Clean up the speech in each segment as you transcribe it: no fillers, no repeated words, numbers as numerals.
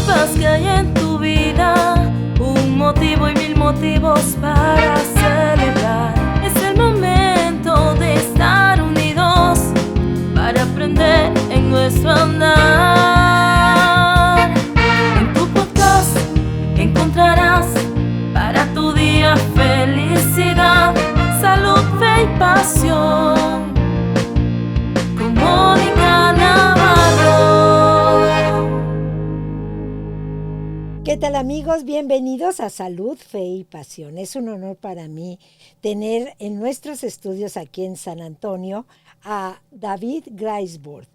paz que hay en tu vida, un motivo y mil motivos para celebrar. Es el momento de estar unidos para aprender en nuestro andar. En tu podcast encontrarás para tu día felicidad, salud, fe y pasión. Con Mónica Navarro. ¿Qué tal, amigos? Bienvenidos a Salud, Fe y Pasión. Es un honor para mí tener en nuestros estudios aquí en San Antonio a David Griesborg,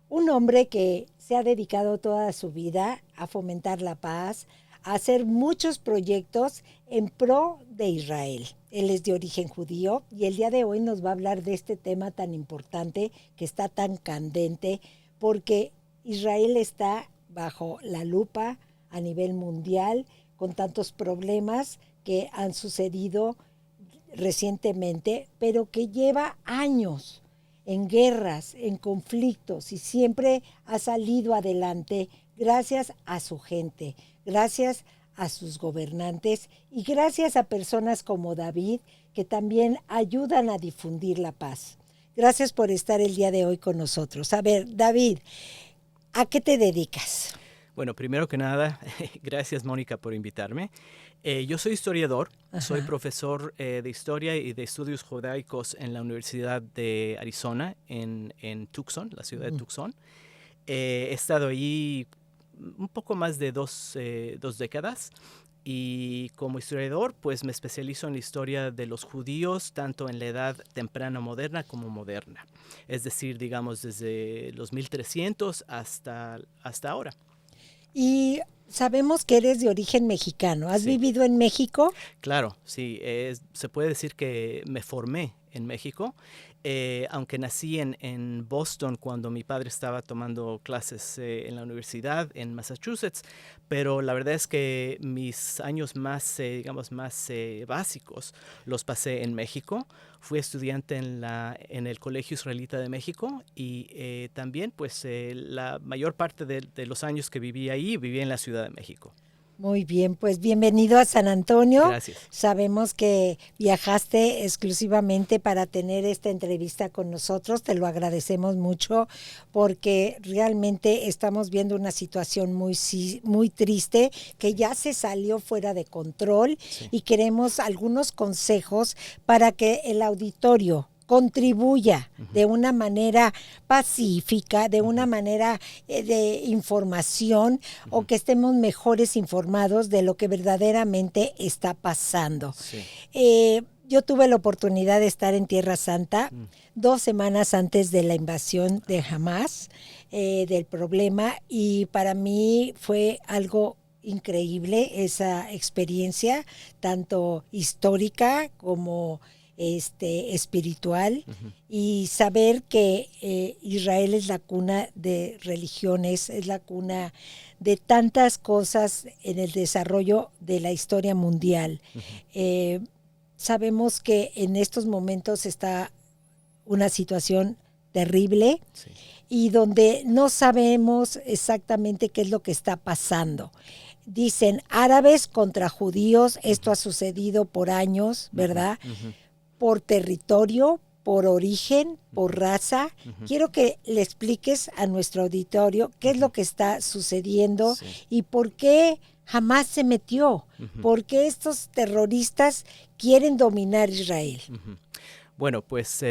un hombre que se ha dedicado toda su vida a fomentar la paz, a hacer muchos proyectos en pro de Israel. Él es de origen judío y el día de hoy nos va a hablar de este tema tan importante, que está tan candente, porque Israel está bajo la lupa a nivel mundial, con tantos problemas que han sucedido recientemente, pero que lleva años en guerras, en conflictos, y siempre ha salido adelante gracias a su gente, gracias a sus gobernantes y gracias a personas como David, que también ayudan a difundir la paz. Gracias por estar el día de hoy con nosotros. A ver, David, ¿a qué te dedicas? Bueno, primero que nada, gracias, Mónica, por invitarme. Yo soy historiador, soy profesor de historia y de estudios judaicos en la Universidad de Arizona, en Tucson, la ciudad de Tucson. He estado allí un poco más de dos décadas, y como historiador pues me especializo en la historia de los judíos, tanto en la edad temprana moderna como moderna. Es decir, digamos desde los 1300 hasta ahora. Y sabemos que eres de origen mexicano. ¿Has Sí. vivido en México? Claro, sí. Se puede decir que me formé en México, aunque nací en Boston cuando mi padre estaba tomando clases en la universidad en Massachusetts, pero la verdad es que mis años más, más básicos los pasé en México. Fui estudiante en el Colegio Israelita de México y también pues la mayor parte de los años que viví ahí, viví en la Ciudad de México. Muy bien, pues bienvenido a San Antonio. Gracias. Sabemos que viajaste exclusivamente para tener esta entrevista con nosotros. Te lo agradecemos mucho porque realmente estamos viendo una situación muy triste que ya se salió fuera de control, Sí. y queremos algunos consejos para que el auditorio contribuya de una manera pacífica, de una manera de información, o que estemos mejores informados de lo que verdaderamente está pasando. Sí. Yo tuve la oportunidad de estar en Tierra Santa 2 semanas antes de la invasión de Hamas, del problema, y para mí fue algo increíble esa experiencia, tanto histórica como espiritual, y saber que Israel es la cuna de religiones, es la cuna de tantas cosas en el desarrollo de la historia mundial. Sabemos que en estos momentos está una situación terrible, Sí. y donde no sabemos exactamente qué es lo que está pasando. Dicen árabes contra judíos, esto ha sucedido por años, ¿verdad? Por territorio, por origen, por raza. Quiero que le expliques a nuestro auditorio qué es lo que está sucediendo, Sí. y por qué jamás se metió, por qué estos terroristas quieren dominar Israel. Bueno, pues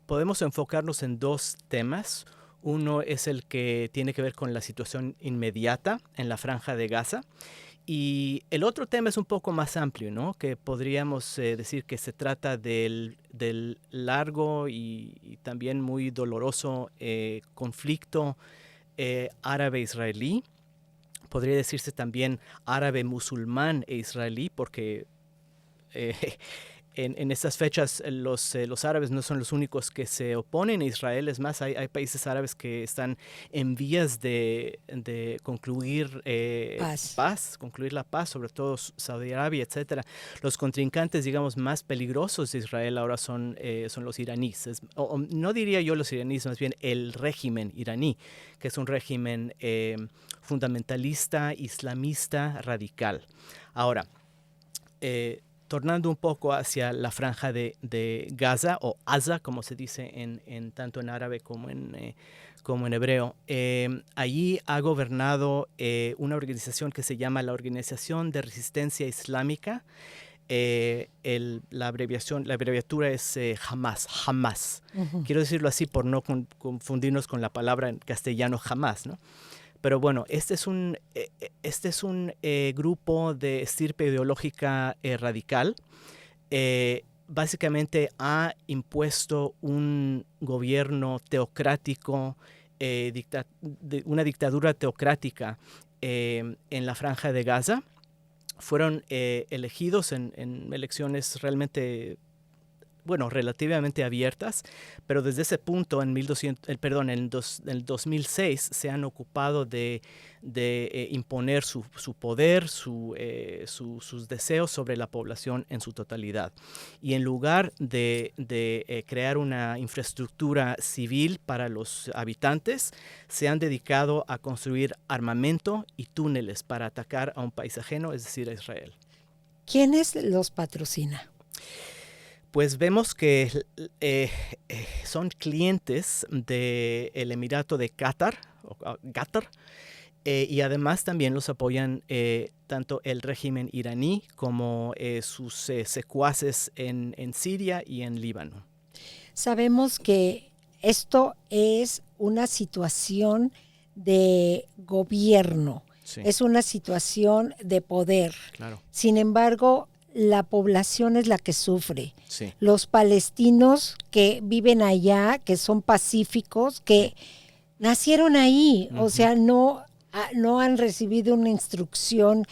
podemos enfocarnos en dos temas. Uno es el que tiene que ver con la situación inmediata en la Franja de Gaza. Y el otro tema es un poco más amplio, ¿no? Que podríamos decir que se trata del largo y también muy doloroso conflicto árabe-israelí. Podría decirse también árabe-musulmán e israelí, porque en estas fechas los árabes no son los únicos que se oponen a Israel. Es más, hay países árabes que están en vías de concluir concluir la paz, sobre todo Saudi Arabia, etcétera. Los contrincantes, digamos, más peligrosos de Israel ahora son los iraníes. No diría yo los iraníes, más bien el régimen iraní, que es un régimen fundamentalista, islamista, radical. Ahora, tornando un poco hacia la franja de Gaza, o Gaza, como se dice tanto en árabe como en hebreo, allí ha gobernado una organización que se llama la Organización de Resistencia Islámica. La abreviatura es Hamas. Ujú. Quiero decirlo así por no confundirnos con la palabra en castellano Hamas, ¿no? Pero bueno, este es un grupo de estirpe ideológica radical. Básicamente ha impuesto un gobierno teocrático, una dictadura teocrática en la Franja de Gaza. Fueron elegidos en elecciones realmente, relativamente abiertas, pero desde ese punto, en el 2006, se han ocupado de imponer su poder, sus deseos sobre la población en su totalidad. Y en lugar de crear una infraestructura civil para los habitantes, se han dedicado a construir armamento y túneles para atacar a un país ajeno, es decir, a Israel. ¿Quiénes los patrocina? Pues vemos que son clientes del Emirato de Qatar, y además también los apoyan tanto el régimen iraní como sus secuaces en Siria y en Líbano. Sabemos que esto es una situación de gobierno, Sí. es una situación de poder. Claro. Sin embargo, la población es la que sufre. Sí. Los palestinos que viven allá, que son pacíficos, que nacieron ahí, o sea, no han recibido una instrucción,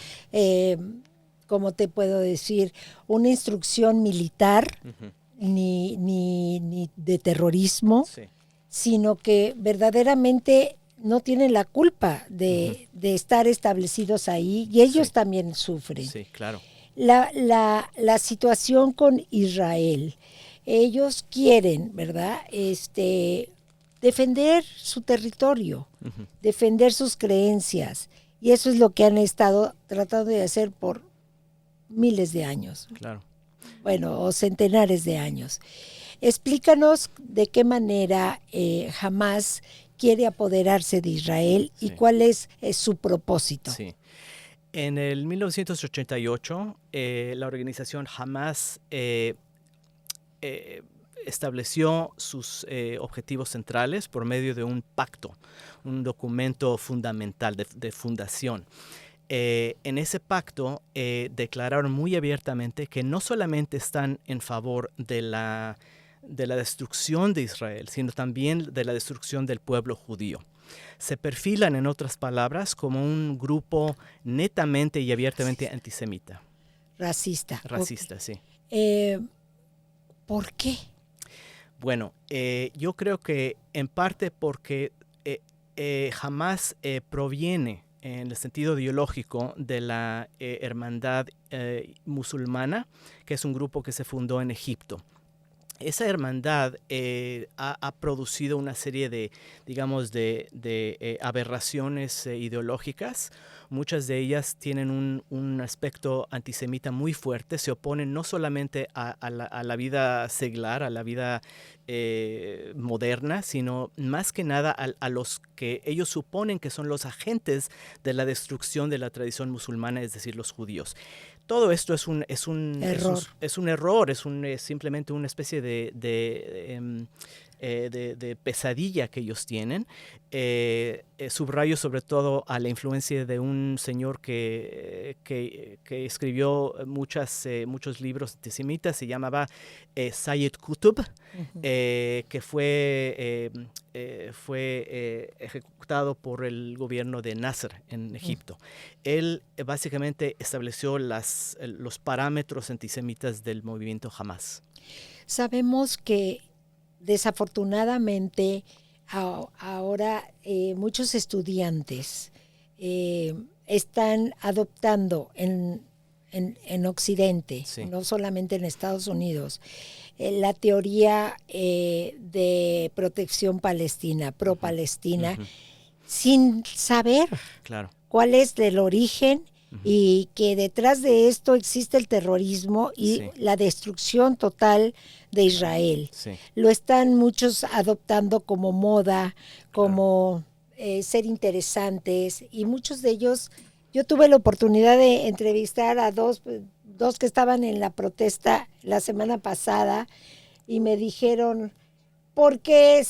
¿cómo te puedo decir? Una instrucción militar, ni de terrorismo, Sí. sino que verdaderamente no tienen la culpa de estar establecidos ahí, y ellos Sí. también sufren. Sí, claro. La situación con Israel, ellos quieren, ¿verdad? Defender su territorio, defender sus creencias, y eso es lo que han estado tratando de hacer por miles de años, Claro. bueno, o centenares de años. Explícanos de qué manera Hamas quiere apoderarse de Israel y Sí. cuál es su propósito. Sí. En el 1988, la organización Hamas estableció sus objetivos centrales por medio de un pacto, un documento fundamental de fundación. En ese pacto declararon muy abiertamente que no solamente están en favor de la destrucción de Israel, sino también de la destrucción del pueblo judío. Se perfilan, en otras palabras, como un grupo netamente y abiertamente antisemita. Racista. Racista, Okay. sí. ¿Por qué? Bueno, yo creo que en parte porque Hamas proviene, en el sentido ideológico, de la hermandad musulmana, que es un grupo que se fundó en Egipto. Esa hermandad ha producido una serie de, digamos, de aberraciones ideológicas. Muchas de ellas tienen un aspecto antisemita muy fuerte. Se oponen no solamente a la vida seglar, a la vida moderna, sino más que nada a los que ellos suponen que son los agentes de la destrucción de la tradición musulmana, es decir, los judíos. Todo esto es un error, es simplemente una especie de de pesadilla que ellos tienen. Subrayo sobre todo a la influencia de un señor que escribió muchos libros antisemitas, se llamaba Sayed Qutb, que fue ejecutado por el gobierno de Nasser en Egipto. Él básicamente estableció los parámetros antisemitas del movimiento Hamas. Sabemos que desafortunadamente ahora muchos estudiantes están adoptando en Occidente, sí, no solamente en Estados Unidos, la teoría de protección palestina, pro-Palestina, sin saber cuál es el origen y que detrás de esto existe el terrorismo y la destrucción total de Israel. Lo están muchos adoptando como moda, como ser interesantes, y muchos de ellos, yo tuve la oportunidad de entrevistar a dos que estaban en la protesta la semana pasada y me dijeron, ¿por qué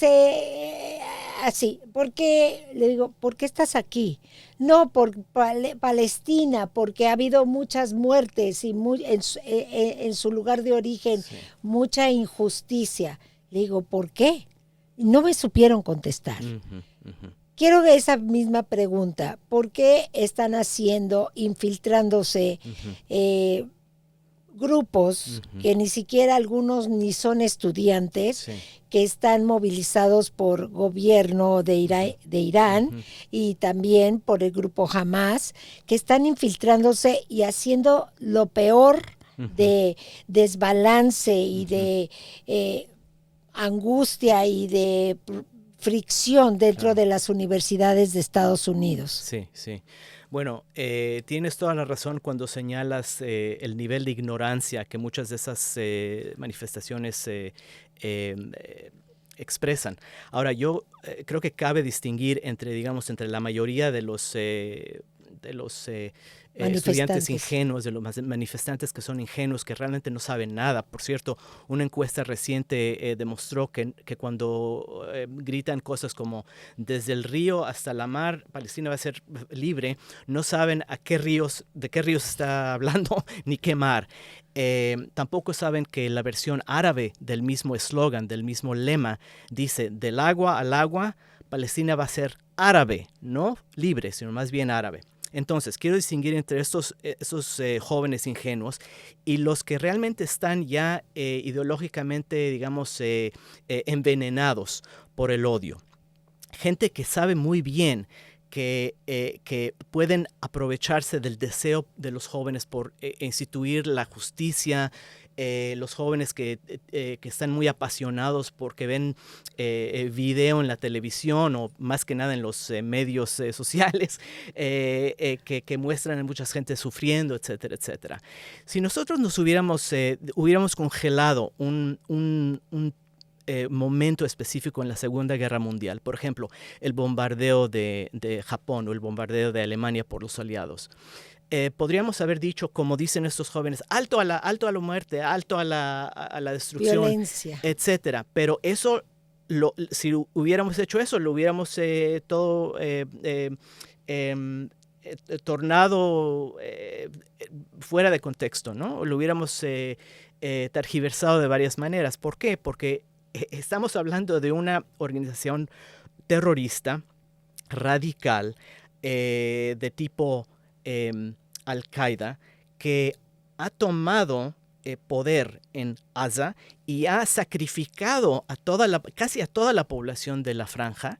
así? ¿Por qué? Le digo, ¿por qué estás aquí? No, por Palestina, porque ha habido muchas muertes y en su lugar de origen, mucha injusticia. Le digo, ¿por qué? No me supieron contestar. Quiero esa misma pregunta. ¿Por qué están infiltrándose grupos que ni siquiera algunos ni son estudiantes, que están movilizados por gobierno de Irán y también por el grupo Hamas, que están infiltrándose y haciendo lo peor de desbalance y de angustia y de fricción dentro de las universidades de Estados Unidos? Sí, sí. Bueno, tienes toda la razón cuando señalas el nivel de ignorancia que muchas de esas manifestaciones expresan. Ahora, yo creo que cabe distinguir entre la mayoría de los estudiantes ingenuos, de los manifestantes que son ingenuos, que realmente no saben nada. Por cierto, una encuesta reciente demostró que cuando gritan cosas como desde el río hasta la mar, Palestina va a ser libre, no saben de qué ríos está hablando ni qué mar. Tampoco saben que la versión árabe del mismo eslogan, del mismo lema, dice: del agua al agua, Palestina va a ser árabe, no libre, sino más bien árabe. Entonces, quiero distinguir entre estos jóvenes ingenuos y los que realmente están ya ideológicamente, digamos, envenenados por el odio. Gente que sabe muy bien que pueden aprovecharse del deseo de los jóvenes por instituir la justicia, los jóvenes que están muy apasionados porque ven video en la televisión o más que nada en los medios sociales que muestran a mucha gente sufriendo, etcétera, etcétera. Si nosotros nos hubiéramos congelado un momento específico en la Segunda Guerra Mundial, por ejemplo, el bombardeo de Japón o el bombardeo de Alemania por los aliados, podríamos haber dicho, como dicen estos jóvenes, alto a la muerte, alto a la destrucción, violencia, etcétera. Pero eso, si hubiéramos hecho eso, lo hubiéramos todo tornado fuera de contexto, ¿no? Lo hubiéramos tergiversado de varias maneras. ¿Por qué? Porque estamos hablando de una organización terrorista radical de tipo Al-Qaeda, que ha tomado poder en Gaza y ha sacrificado casi a toda la población de la franja,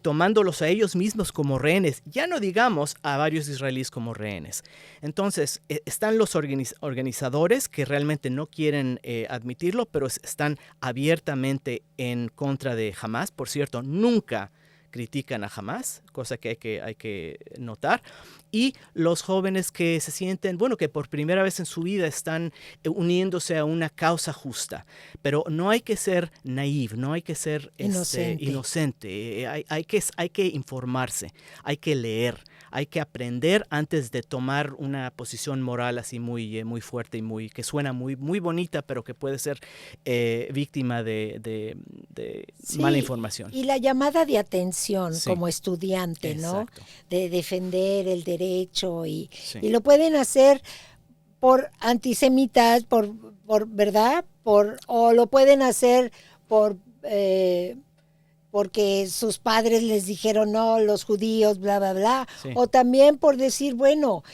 tomándolos a ellos mismos como rehenes, ya no digamos a varios israelíes como rehenes. Entonces, están los organizadores que realmente no quieren admitirlo, pero están abiertamente en contra de Hamas. Por cierto, nunca critican a Hamas, cosa que hay que notar, y los jóvenes que se sienten, que por primera vez en su vida están uniéndose a una causa justa. Pero no hay que ser naive, no hay que ser inocente. Hay que informarse, hay que leer, hay que aprender antes de tomar una posición moral así muy fuerte y que suena muy bonita, pero que puede ser víctima de Sí, mala información. y la llamada de atención Sí. como estudiante, ¿no? Exacto. De defender el derecho Sí. y lo pueden hacer por antisemitas, ¿verdad? O lo pueden hacer por porque sus padres les dijeron no, los judíos, bla, bla, bla. Sí. O también por decir, bueno,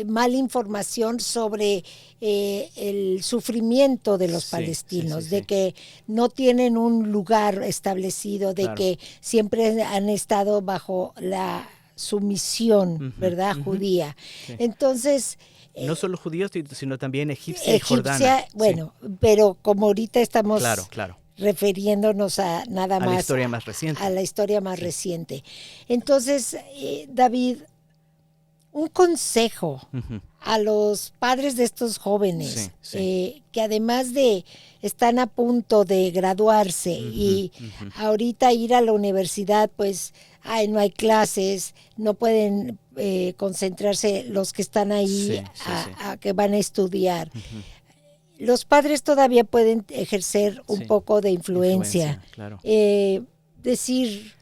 mala información sobre el sufrimiento de los Sí, palestinos, sí, sí, de sí. que no tienen un lugar establecido, de Claro. que siempre han estado bajo la sumisión, Ujú, ¿verdad? ujú. Judía. Sí. Entonces, No solo judíos, sino también egipcia y jordana. egipcia, Sí. bueno, pero como ahorita estamos Claro, claro. refiriéndonos a nada A más la historia más reciente. a la historia más Sí. reciente. Entonces, David, un consejo Ujú. a los padres de estos jóvenes Sí, sí. que además de están a punto de graduarse Ujú, y ujú. ahorita ir a la universidad, pues no hay clases, no pueden concentrarse los que están ahí Sí, sí, sí. a que van a estudiar. Ujú. Los padres todavía pueden ejercer un Sí. poco de influencia. Claro. Decir,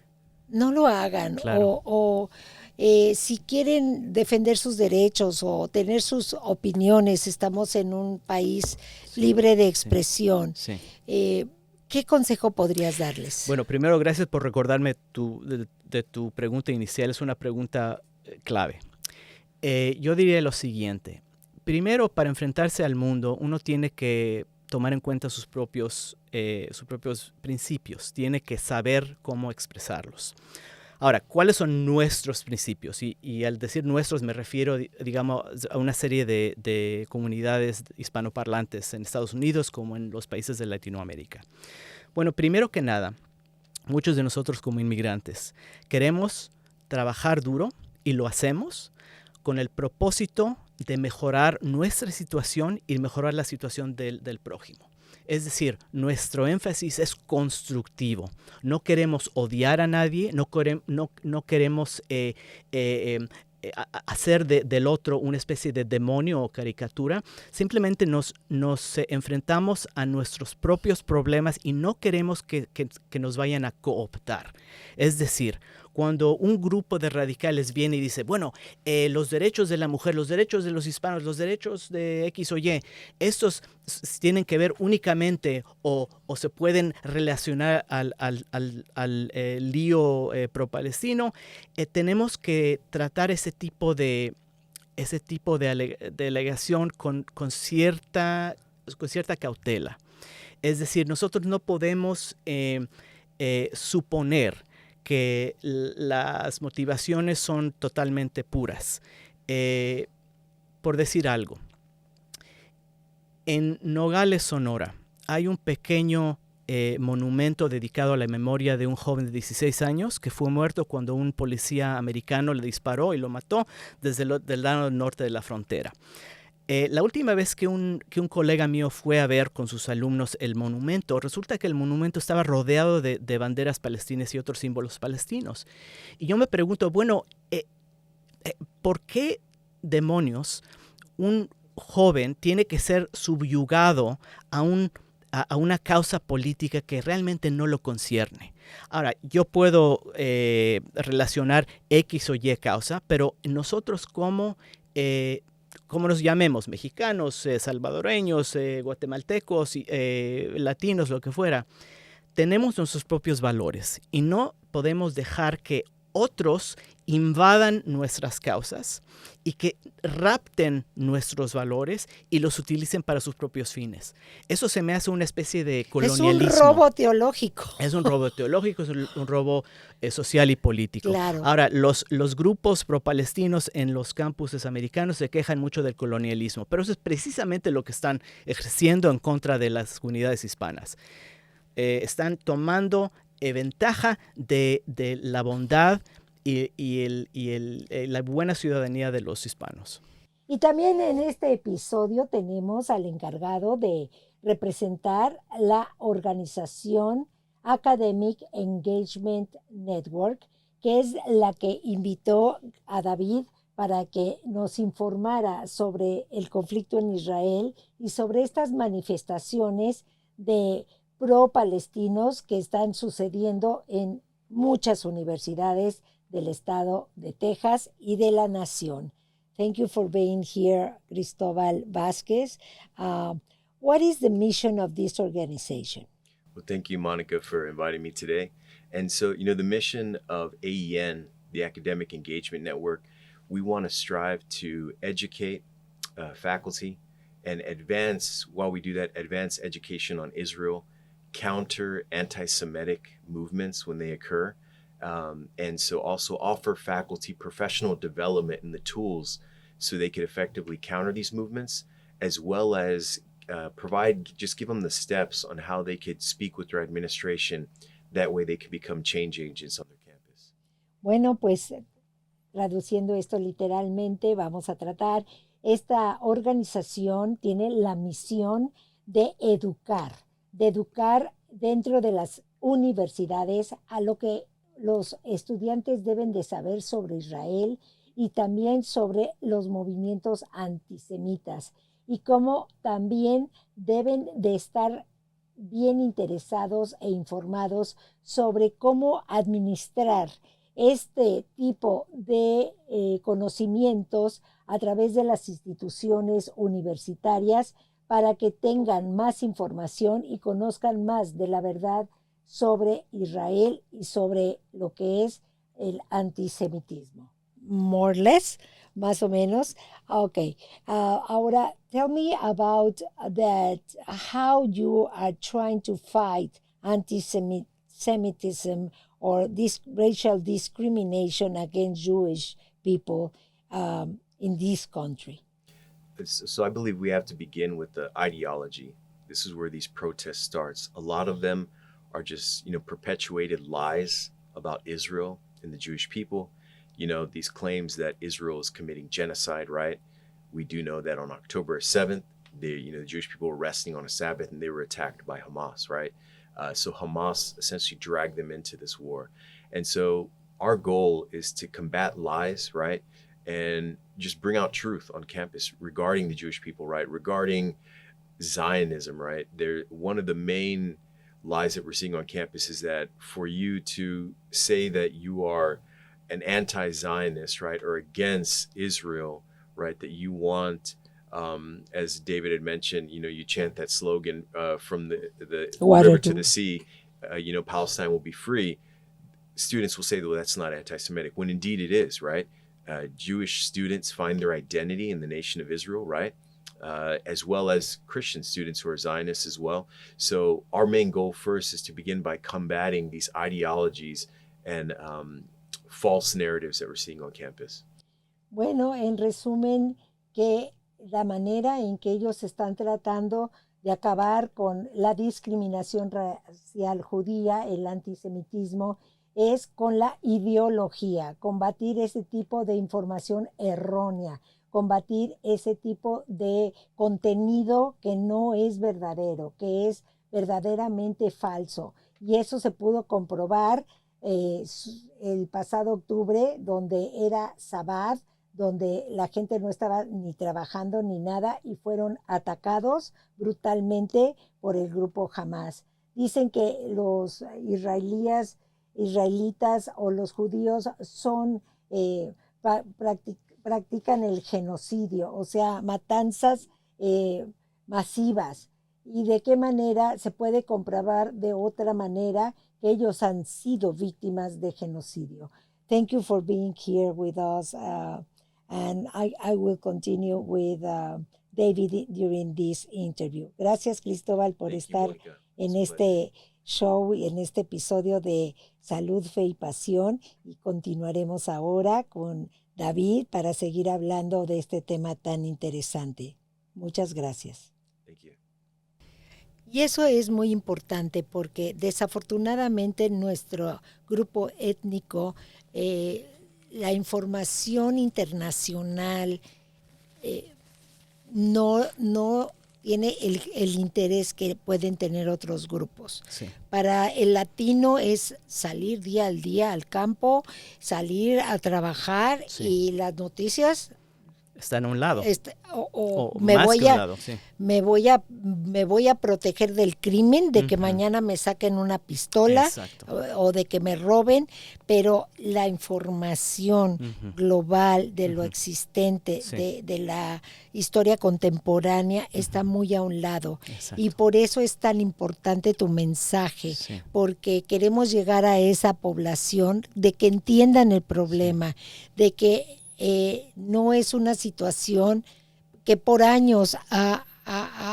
no lo hagan. Claro. O si quieren defender sus derechos o tener sus opiniones, estamos en un país libre de expresión. Sí. ¿Qué consejo podrías darles? Bueno, primero, gracias por recordarme de tu pregunta inicial. Es una pregunta clave. Yo diría lo siguiente. Primero, para enfrentarse al mundo, uno tiene que tomar en cuenta sus propios principios. Tiene que saber cómo expresarlos. Ahora, ¿cuáles son nuestros principios? Y al decir nuestros me refiero, digamos, a una serie de comunidades hispanoparlantes en Estados Unidos como en los países de Latinoamérica. Bueno, primero que nada, muchos de nosotros como inmigrantes queremos trabajar duro y lo hacemos con el propósito de mejorar nuestra situación y mejorar la situación del prójimo. Es decir, nuestro énfasis es constructivo. No queremos odiar a nadie, no queremos hacer del otro una especie de demonio o caricatura. Simplemente nos enfrentamos a nuestros propios problemas y no queremos que nos vayan a cooptar. Es decir, cuando un grupo de radicales viene y dice, bueno, los derechos de la mujer, los derechos de los hispanos, los derechos de X o Y, estos tienen que ver únicamente o se pueden relacionar al lío pro-palestino, tenemos que tratar ese tipo de alegación con cierta cautela. Es decir, nosotros no podemos suponer que las motivaciones son totalmente puras. Por decir algo, en Nogales, Sonora, hay un pequeño monumento dedicado a la memoria de un joven de 16 años que fue muerto cuando un policía americano le disparó y lo mató desde el lado norte de la frontera. La última vez que un colega mío fue a ver con sus alumnos el monumento, resulta que el monumento estaba rodeado de banderas palestinas y otros símbolos palestinos. Y yo me pregunto, bueno, ¿por qué demonios un joven tiene que ser subyugado a una causa política que realmente no lo concierne? Ahora, yo puedo relacionar X o Y causa, pero nosotros como nos llamemos, mexicanos, salvadoreños, guatemaltecos, latinos, lo que fuera, tenemos nuestros propios valores y no podemos dejar que otros invadan nuestras causas y que rapten nuestros valores y los utilicen para sus propios fines. Eso se me hace una especie de colonialismo. Es un robo teológico. Es un robo teológico, es un robo social y político. Claro. Ahora, los grupos pro-palestinos en los campuses americanos se quejan mucho del colonialismo, pero eso es precisamente lo que están ejerciendo en contra de las comunidades hispanas. Están tomando ventaja de la bondad y la buena ciudadanía de los hispanos. Y también en este episodio tenemos al encargado de representar la organización Academic Engagement Network, que es la que invitó a David para que nos informara sobre el conflicto en Israel y sobre estas manifestaciones de pro-palestinos que están sucediendo en muchas universidades del estado de Texas y de la nación. Thank you for being here, Cristobal Vázquez. What is the mission of this organization? Well, thank you, Monica, for inviting me today. And so, the mission of AEN, the Academic Engagement Network, we want to strive to educate faculty and advance, while we do that, advance education on Israel, counter anti-Semitic movements when they occur, and so also offer faculty professional development and the tools so they could effectively counter these movements, as well as give them the steps on how they could speak with their administration. That way they could become change agents on their campus. Bueno, pues traduciendo esto literalmente, vamos a tratar, esta organización tiene la misión de educar dentro de las universidades a lo que los estudiantes deben de saber sobre Israel y también sobre los movimientos antisemitas y cómo también deben de estar bien interesados e informados sobre cómo administrar este tipo de conocimientos a través de las instituciones universitarias para que tengan más información y conozcan más de la verdad sobre Israel y sobre lo que es el antisemitismo. More or less, más o menos. Okay. Ahora, tell me about that, how you are trying to fight anti-Semitism or this racial discrimination against Jewish people in this country. So I believe we have to begin with the ideology. This is where these protests starts. A lot of them are just, perpetuated lies about Israel and the Jewish people. These claims that Israel is committing genocide, right? We do know that on October 7th, the Jewish people were resting on a Sabbath and they were attacked by Hamas, right? So Hamas essentially dragged them into this war. And so our goal is to combat lies, right? And just bring out truth on campus regarding the Jewish people, right? Regarding Zionism, right? One of the main lies that we're seeing on campus is that for you to say that you are an anti-Zionist, right, or against Israel, right, that you want, as David had mentioned, you chant that slogan from the river to the sea, Palestine will be free. Students will say, well, that's not anti-Semitic, when indeed it is, right? Jewish students find their identity in the nation of Israel, right? As well as Christian students who are Zionists as well. So our main goal first is to begin by combating these ideologies and false narratives that we're seeing on campus. Bueno, en resumen, que la manera en que ellos están tratando de acabar con la discriminación racial judía, el antisemitismo, es con la ideología, combatir ese tipo de información errónea, combatir ese tipo de contenido que no es verdadero, que es verdaderamente falso. Y eso se pudo comprobar el pasado octubre, donde era Sabbath, donde la gente no estaba ni trabajando ni nada y fueron atacados brutalmente por el grupo Hamas. Dicen que los israelitas o los judíos son practican el genocidio, o sea, matanzas masivas. ¿Y de qué manera se puede comprobar de otra manera que ellos han sido víctimas de genocidio? Thank you for being here with us, and I will continue with David during this interview. Gracias, Cristóbal, por estar en este show y en este episodio de Salud, Fe y Pasión, y continuaremos ahora con David para seguir hablando de este tema tan interesante. Muchas gracias. Thank you. Y eso es muy importante porque desafortunadamente en nuestro grupo étnico la información internacional no tiene el interés que pueden tener otros grupos. Sí. Para el latino es salir día al día al campo, salir a trabajar, Sí. y las noticias Están a un lado. O O me más voy que un a lado, sí. me voy a proteger del crimen, de que Ujú. mañana me saquen una pistola Exacto. o de que me roben, pero la información Ujú. global de lo Ujú. existente, Sí. de la historia contemporánea, está muy a un lado. Exacto. Y por eso es tan importante tu mensaje, Sí. porque queremos llegar a esa población de que entiendan el problema, de que no es una situación que por años ha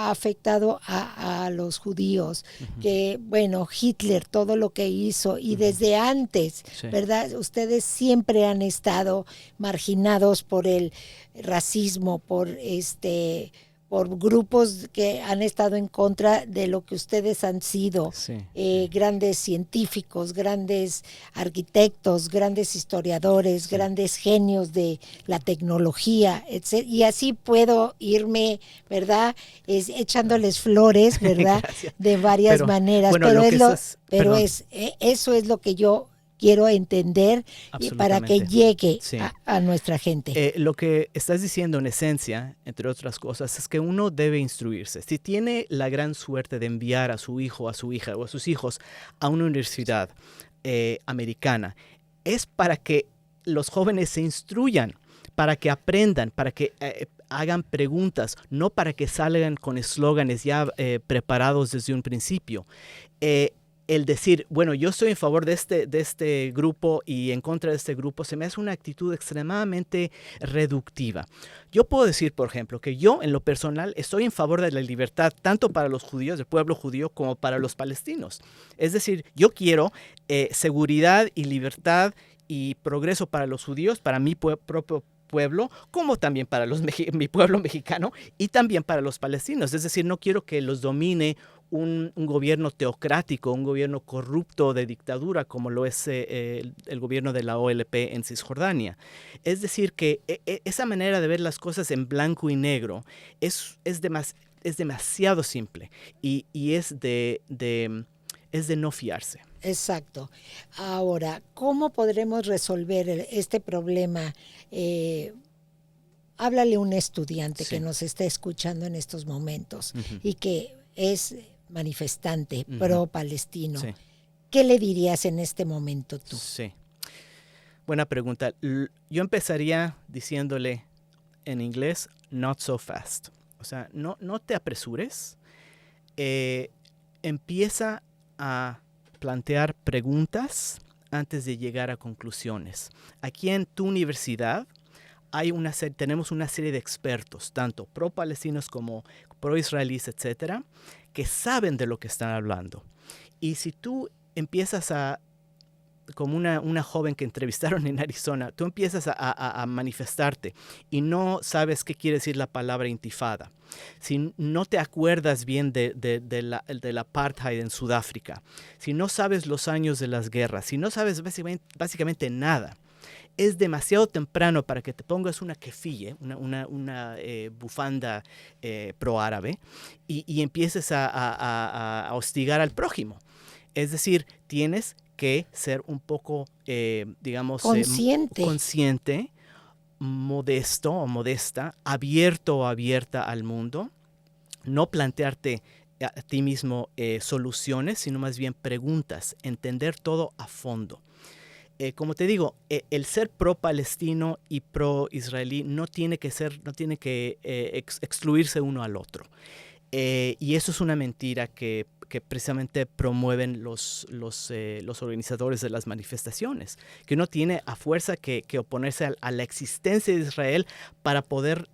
afectado a los judíos, que bueno, Hitler, todo lo que hizo, y desde antes, Sí. ¿verdad? Ustedes siempre han estado marginados por el racismo, por grupos que han estado en contra de lo que ustedes han sido, Sí. grandes científicos, grandes arquitectos, grandes historiadores, grandes genios de la tecnología, etc. Y así puedo irme, ¿verdad? Echándoles flores, ¿verdad? Gracias. De varias Pero, maneras, bueno, pero lo que estás- pero perdón. eso es lo que yo quiero entender y para que Absolutamente. llegue Sí. a nuestra gente. Lo que estás diciendo en esencia, entre otras cosas, es que uno debe instruirse. Si tiene la gran suerte de enviar a su hijo, a su hija o a sus hijos a una universidad americana, es para que los jóvenes se instruyan, para que aprendan, para que hagan preguntas, no para que salgan con eslóganes ya preparados desde un principio. El decir, bueno, yo estoy en favor de este grupo y en contra de este grupo, se me hace una actitud extremadamente reductiva. Yo puedo decir, por ejemplo, que yo en lo personal estoy en favor de la libertad tanto para los judíos, del pueblo judío, como para los palestinos. Es decir, yo quiero seguridad y libertad y progreso para los judíos, para mi propio pueblo, como también para mi pueblo mexicano y también para los palestinos. Es decir, no quiero que los domine un gobierno teocrático, un gobierno corrupto de dictadura como lo es el gobierno de la OLP en Cisjordania. Es decir, que esa manera de ver las cosas en blanco y negro es demasiado simple y es de no fiarse. Exacto. Ahora, ¿cómo podremos resolver este problema? Háblale a un estudiante que nos está escuchando en estos momentos y que es manifestante pro-palestino. Sí. ¿Qué le dirías en este momento tú? Sí. Buena pregunta. Yo empezaría diciéndole en inglés, not so fast. O sea, no te apresures. Empieza a plantear preguntas antes de llegar a conclusiones. Aquí en tu universidad tenemos una serie de expertos, tanto pro-palestinos como pro-israelíes, etcétera, que saben de lo que están hablando. Y si tú empiezas como una joven que entrevistaron en Arizona, tú empiezas a manifestarte y no sabes qué quiere decir la palabra intifada, si no te acuerdas bien del apartheid en Sudáfrica, si no sabes los años de las guerras, si no sabes básicamente nada, es demasiado temprano para que te pongas una kefille, una bufanda pro-árabe, y empieces a hostigar al prójimo. Es decir, tienes que ser un poco, digamos, consciente, modesto o modesta, abierto o abierta al mundo, no plantearte a ti mismo soluciones, sino más bien preguntas, entender todo a fondo. Como te digo, el ser pro-palestino y pro-israelí no tiene que excluirse uno al otro. Y eso es una mentira que precisamente promueven los organizadores de las manifestaciones, que uno tiene a fuerza que oponerse a la existencia de Israel para poder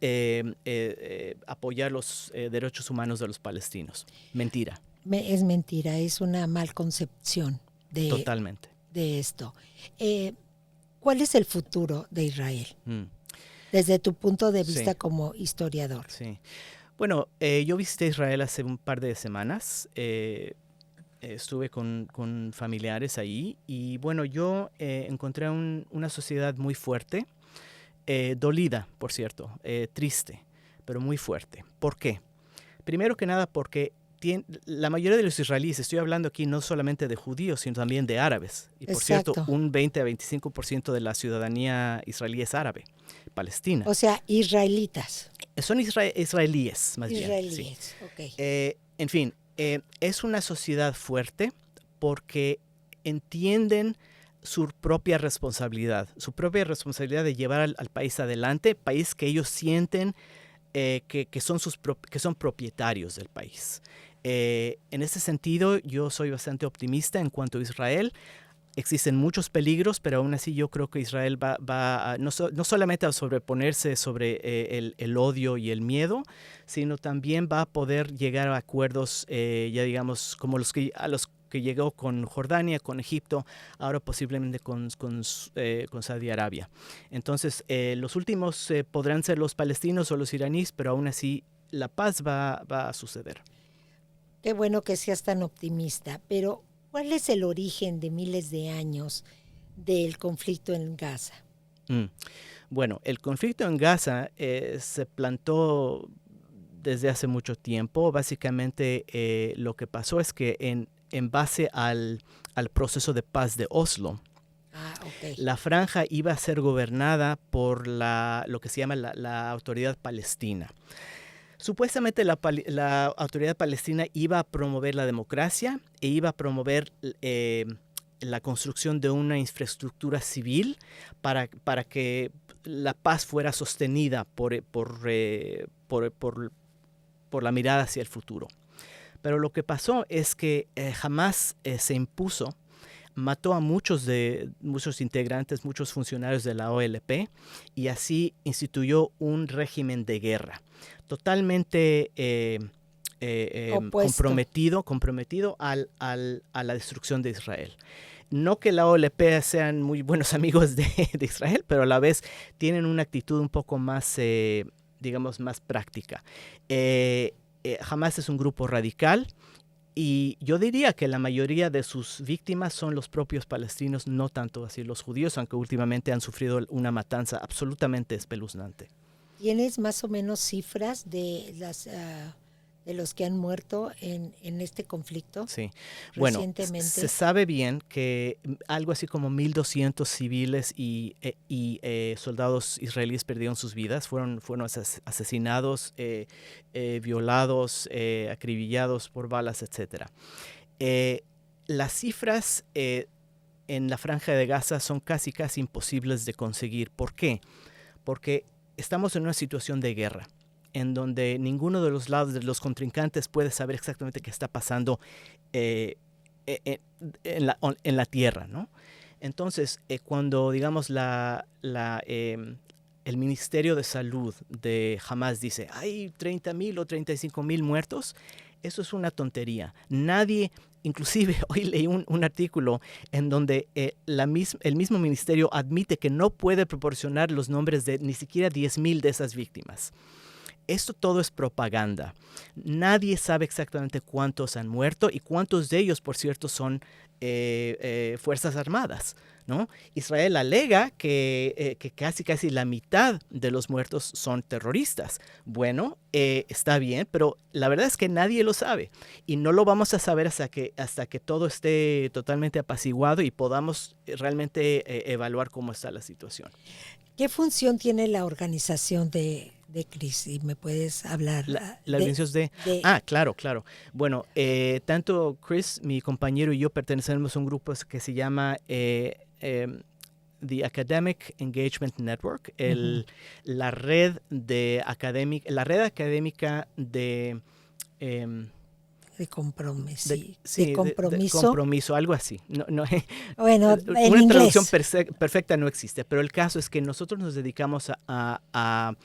apoyar los derechos humanos de los palestinos. Mentira. Es mentira, es una mal concepción Totalmente. de esto. ¿Cuál es el futuro de Israel? Desde tu punto de vista como historiador. Sí. Bueno, yo visité Israel hace un par de semanas. Estuve con familiares ahí y bueno, yo encontré una sociedad muy fuerte, dolida, por cierto, triste, pero muy fuerte. ¿Por qué? Primero que nada porque la mayoría de los israelíes, estoy hablando aquí no solamente de judíos, sino también de árabes. Y por Exacto. cierto, un 20 a 25% de la ciudadanía israelí es árabe, palestina. O sea, israelitas. Son israelíes, más bien. Israelíes, Sí. ok. En fin, es una sociedad fuerte porque entienden su propia responsabilidad de llevar al país adelante, país que ellos sienten que son propietarios del país. En ese sentido, yo soy bastante optimista en cuanto a Israel. Existen muchos peligros, pero aún así yo creo que Israel va a, no solamente a sobreponerse sobre el odio y el miedo, sino también va a poder llegar a acuerdos, ya digamos, como a los que llegó con Jordania, con Egipto, ahora posiblemente con Saudi Arabia. Entonces, los últimos podrán ser los palestinos o los iraníes, pero aún así la paz va a suceder. Qué bueno que seas tan optimista, pero ¿cuál es el origen de miles de años del conflicto en Gaza? Bueno, el conflicto en Gaza se plantó desde hace mucho tiempo. Básicamente lo que pasó es que en base al proceso de paz de Oslo, Okay. La franja iba a ser gobernada por lo que se llama la Autoridad Palestina. Supuestamente la Autoridad Palestina iba a promover la democracia e iba a promover la construcción de una infraestructura civil para que la paz fuera sostenida por la mirada hacia el futuro. Pero lo que pasó es que Hamás se impuso, mató a muchos integrantes, muchos funcionarios de la OLP y así instituyó un régimen de guerra totalmente comprometido a la destrucción de Israel. No que la OLP sean muy buenos amigos de Israel, pero a la vez tienen una actitud un poco más, digamos, más práctica. Hamás es un grupo radical y yo diría que la mayoría de sus víctimas son los propios palestinos, no tanto así los judíos, aunque últimamente han sufrido una matanza absolutamente espeluznante. ¿Tienes más o menos cifras de los que han muerto en este conflicto? Sí. Bueno, recientemente. Se sabe bien que algo así como 1,200 civiles y soldados israelíes perdieron sus vidas, fueron asesinados, violados, acribillados por balas, etc. Las cifras en la Franja de Gaza son casi imposibles de conseguir. ¿Por qué? Porque estamos en una situación de guerra, en donde ninguno de los lados de los contrincantes puede saber exactamente qué está pasando en la tierra, ¿no? Entonces, cuando, digamos, el Ministerio de Salud de Hamás dice, hay 30,000 o 35,000 muertos, eso es una tontería. Nadie, inclusive hoy leí un artículo en donde el mismo ministerio admite que no puede proporcionar los nombres de ni siquiera 10,000 de esas víctimas. Esto todo es propaganda. Nadie sabe exactamente cuántos han muerto y cuántos de ellos, por cierto, son Fuerzas Armadas, ¿no? Israel alega que casi la mitad de los muertos son terroristas. Bueno, está bien, pero la verdad es que nadie lo sabe y no lo vamos a saber hasta que todo esté totalmente apaciguado y podamos realmente evaluar cómo está la situación. ¿Qué función tiene la organización de Chris? Si me puedes hablar. La organización claro. Bueno, tanto Chris, mi compañero, y yo pertenecemos a un grupo que se llama The Academic Engagement Network, la red académica de compromiso. De compromiso, algo así. Bueno, en una inglés. traducción perfecta no existe, pero el caso es que nosotros nos dedicamos a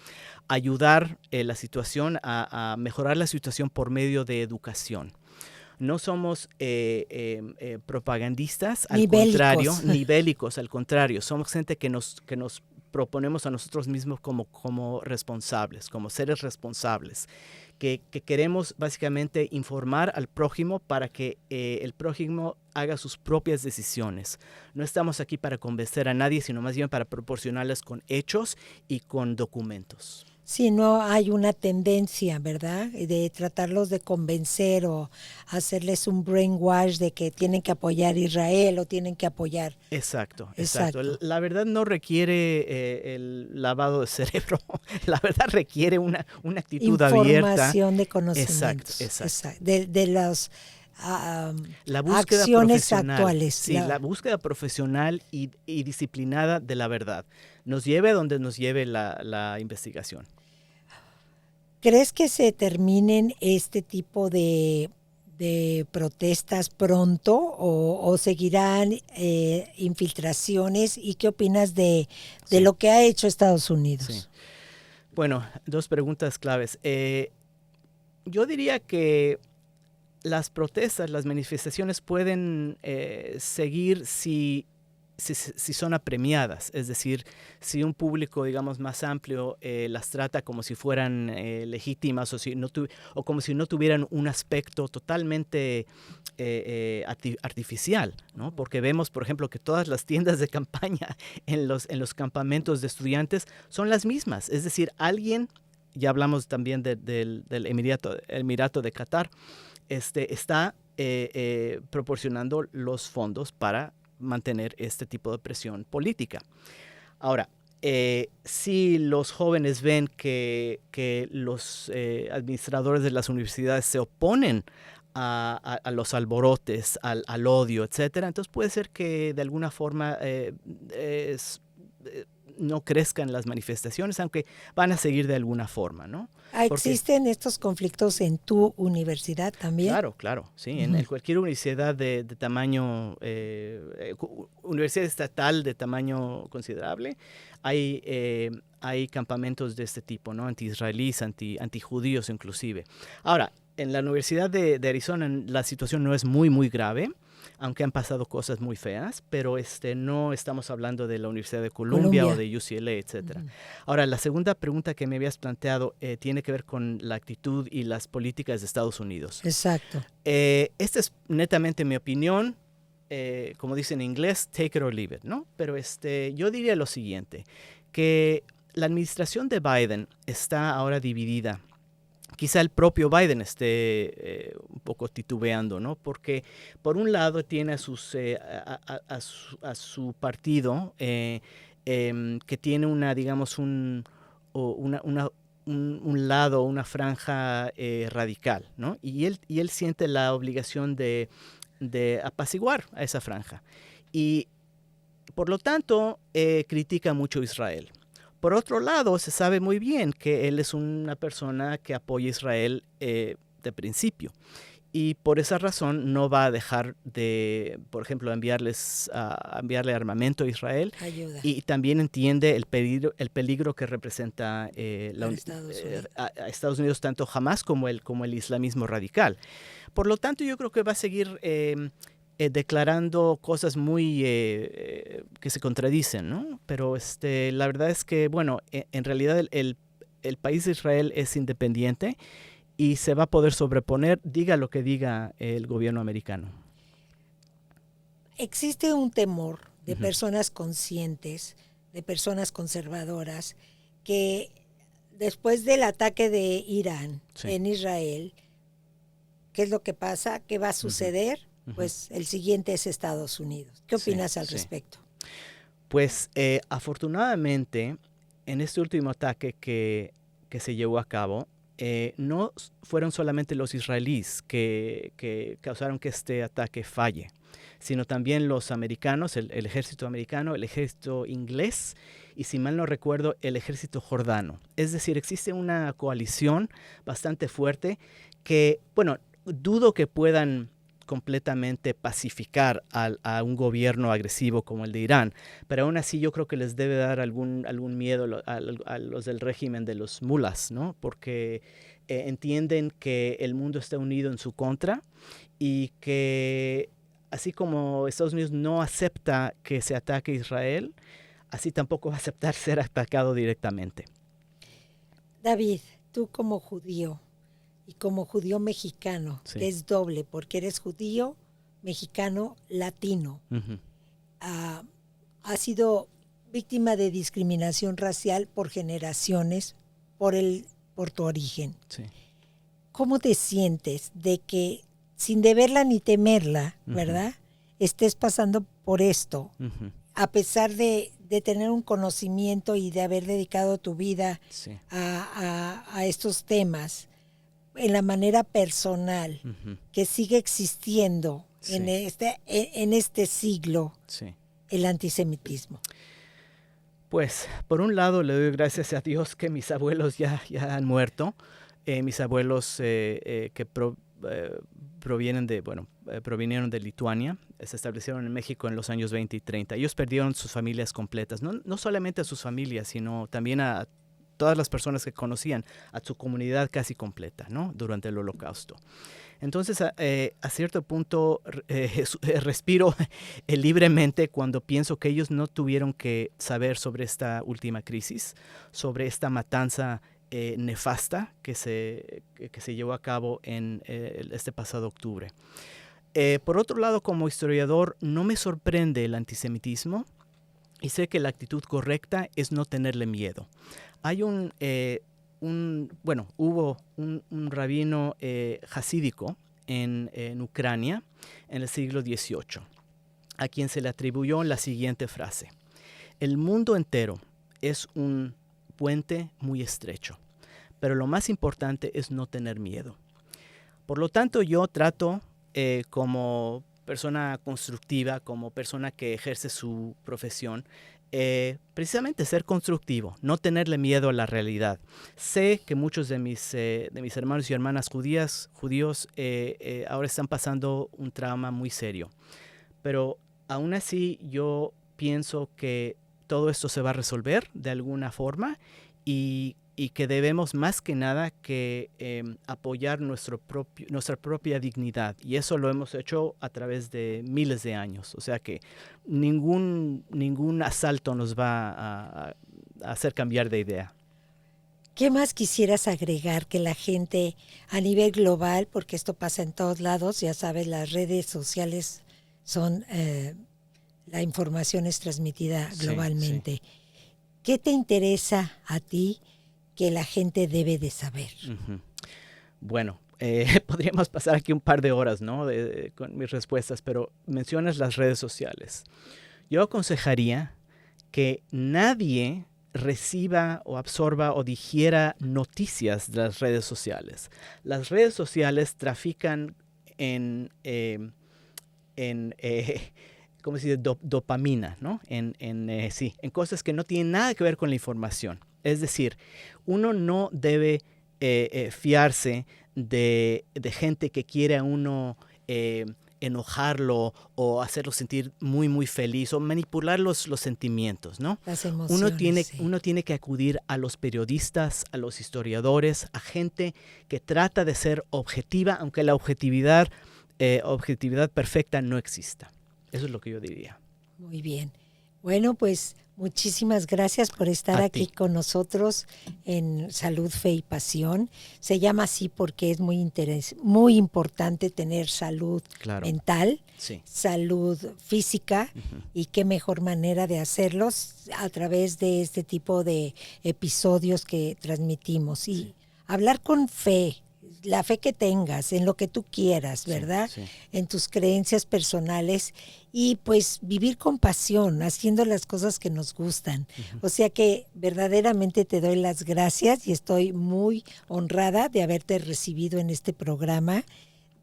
ayudar la situación, a mejorar la situación por medio de educación. No somos propagandistas, al contrario, ni bélicos, al contrario. Somos gente que nos proponemos a nosotros mismos como responsables, como seres responsables, que queremos básicamente informar al prójimo para que el prójimo haga sus propias decisiones. No estamos aquí para convencer a nadie, sino más bien para proporcionarles con hechos y con documentos. Sí, no hay una tendencia, ¿verdad? De tratarlos de convencer o hacerles un brainwash de que tienen que apoyar a Israel o tienen que apoyar. Exacto. Exacto. La verdad no requiere el lavado de cerebro. La verdad requiere una actitud abierta. Información de conocimientos. Exacto. De las La búsqueda acciones profesional. actuales. Sí, la búsqueda profesional y disciplinada de la verdad. Nos lleve a donde nos lleve la investigación. ¿Crees que se terminen este tipo de protestas pronto o seguirán infiltraciones? ¿Y qué opinas de Sí. lo que ha hecho Estados Unidos? Sí. Bueno, dos preguntas claves. Yo diría que las protestas, las manifestaciones pueden seguir si son apremiadas, es decir, si un público, digamos, más amplio las trata como si fueran legítimas o como si no tuvieran un aspecto totalmente artificial, ¿no? Porque vemos, por ejemplo, que todas las tiendas de campaña en los campamentos de estudiantes son las mismas, es decir, alguien, ya hablamos también del Emirato de Qatar, está proporcionando los fondos para mantener este tipo de presión política. Ahora, si los jóvenes ven que los administradores de las universidades se oponen a los alborotes, al odio, etcétera, entonces puede ser que de alguna forma no crezcan las manifestaciones, aunque van a seguir de alguna forma, ¿no? ¿Existen estos conflictos en tu universidad también? Claro, sí. En cualquier universidad de tamaño, universidad estatal de tamaño considerable, hay campamentos de este tipo, ¿no? Anti-israelíes, anti-judíos inclusive. Ahora, en la Universidad de Arizona la situación no es muy, muy grave, aunque han pasado cosas muy feas, pero no estamos hablando de la Universidad de Columbia o de UCLA, etcétera. Ahora, la segunda pregunta que me habías planteado tiene que ver con la actitud y las políticas de Estados Unidos. Exacto. Esta es netamente mi opinión, como dicen en inglés, take it or leave it, ¿no? Pero yo diría lo siguiente, que la administración de Biden está ahora dividida. Quizá el propio Biden esté un poco titubeando, ¿no? Porque por un lado tiene a su partido que tiene un lado, una franja radical, ¿no? Y él siente la obligación de apaciguar a esa franja. Y por lo tanto critica mucho a Israel. Por otro lado, se sabe muy bien que él es una persona que apoya a Israel de principio. Y por esa razón no va a dejar de, por ejemplo, enviarle armamento a Israel. Ayuda. Y también entiende el peligro que representa a Estados Unidos, tanto Hamas como el islamismo radical. Por lo tanto, yo creo que va a seguir declarando cosas muy que se contradicen, ¿no? Pero la verdad es que, bueno, en realidad el país de Israel es independiente y se va a poder sobreponer, diga lo que diga el gobierno americano. Existe un temor de personas conscientes, de personas conservadoras, que después del ataque de Irán en Israel, ¿qué es lo que pasa? ¿Qué va a suceder? Pues el siguiente es Estados Unidos. ¿Qué opinas al respecto? Pues afortunadamente, en este último ataque que se llevó a cabo, no fueron solamente los israelíes que causaron que este ataque falle, sino también los americanos, el ejército americano, el ejército inglés y, si mal no recuerdo, el ejército jordano. Es decir, existe una coalición bastante fuerte que, bueno, dudo que puedan completamente pacificar a un gobierno agresivo como el de Irán, pero aún así yo creo que les debe dar algún miedo a los del régimen de los mulas, ¿no? Porque entienden que el mundo está unido en su contra y que así como Estados Unidos no acepta que se ataque a Israel, así tampoco va a aceptar ser atacado directamente. David, tú como judío, y como judío mexicano, que es doble, porque eres judío, mexicano, latino. Has sido víctima de discriminación racial por generaciones, por tu origen. Sí. ¿Cómo te sientes de que sin deberla ni temerla, ¿verdad? Estés pasando por esto, a pesar de tener un conocimiento y de haber dedicado tu vida a estos temas en la manera personal, que sigue existiendo en este siglo el antisemitismo? Pues, por un lado, le doy gracias a Dios que mis abuelos ya han muerto. Mis abuelos provinieron de Lituania, se establecieron en México en los años 20 y 30. Ellos perdieron sus familias completas, no solamente a sus familias, sino también a todas las personas que conocían, a su comunidad casi completa, ¿no? Durante el Holocausto. Entonces, a cierto punto, respiro libremente cuando pienso que ellos no tuvieron que saber sobre esta última crisis, sobre esta matanza nefasta que se llevó a cabo en este pasado octubre. Por otro lado, como historiador, no me sorprende el antisemitismo y sé que la actitud correcta es no tenerle miedo. Hay hubo un rabino jasídico en Ucrania en el siglo XVIII, a quien se le atribuyó la siguiente frase: el mundo entero es un puente muy estrecho, pero lo más importante es no tener miedo. Por lo tanto, yo trato como persona constructiva, como persona que ejerce su profesión, precisamente ser constructivo, no tenerle miedo a la realidad. Sé que muchos de mis hermanos y hermanas judíos ahora están pasando un trauma muy serio, pero aún así yo pienso que todo esto se va a resolver de alguna forma y que debemos más que nada que apoyar nuestra propia dignidad. Y eso lo hemos hecho a través de miles de años. O sea que ningún asalto nos va a hacer cambiar de idea. ¿Qué más quisieras agregar que la gente a nivel global, porque esto pasa en todos lados, ya sabes, las redes sociales son, la información es transmitida globalmente. Sí. ¿Qué te interesa a ti que la gente debe de saber? Bueno, podríamos pasar aquí un par de horas, ¿no? Con mis respuestas, pero mencionas las redes sociales. Yo aconsejaría que nadie reciba o absorba o digiera noticias de las redes sociales. Las redes sociales trafican en ¿cómo se dice? Dopamina, ¿no? En cosas que no tienen nada que ver con la información. Es decir, uno no debe fiarse de gente que quiere a uno enojarlo o hacerlo sentir muy, muy feliz o manipular los sentimientos, ¿no? Las emociones, uno tiene que acudir a los periodistas, a los historiadores, a gente que trata de ser objetiva, aunque la objetividad perfecta no exista. Eso es lo que yo diría. Muy bien. Bueno, pues muchísimas gracias por estar aquí con nosotros en Salud, Fe y Pasión. Se llama así porque es muy importante tener salud mental, salud física, y qué mejor manera de hacerlos a través de este tipo de episodios que transmitimos. Y hablar con fe, la fe que tengas, en lo que tú quieras, ¿verdad? Sí. En tus creencias personales y pues vivir con pasión, haciendo las cosas que nos gustan. O sea que verdaderamente te doy las gracias y estoy muy honrada de haberte recibido en este programa.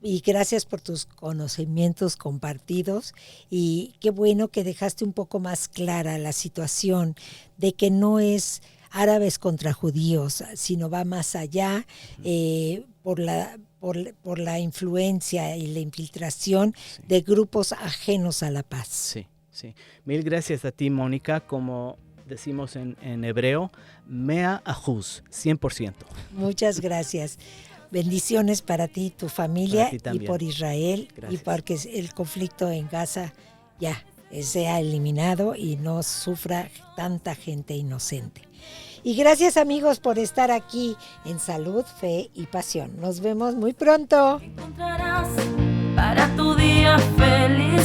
Y gracias por tus conocimientos compartidos y qué bueno que dejaste un poco más clara la situación de que no es árabes contra judíos, sino va más allá por la influencia y la infiltración de grupos ajenos a la paz. Sí, sí. Mil gracias a ti, Mónica. Como decimos en hebreo, mea ahuz, 100%. Muchas gracias. Bendiciones para ti, tu familia y por Israel. Gracias. Y porque el conflicto en Gaza ya sea eliminado y no sufra tanta gente inocente. Y gracias, amigos, por estar aquí en Salud, Fe y Pasión. Nos vemos muy pronto. Encontrarás para tu día feliz.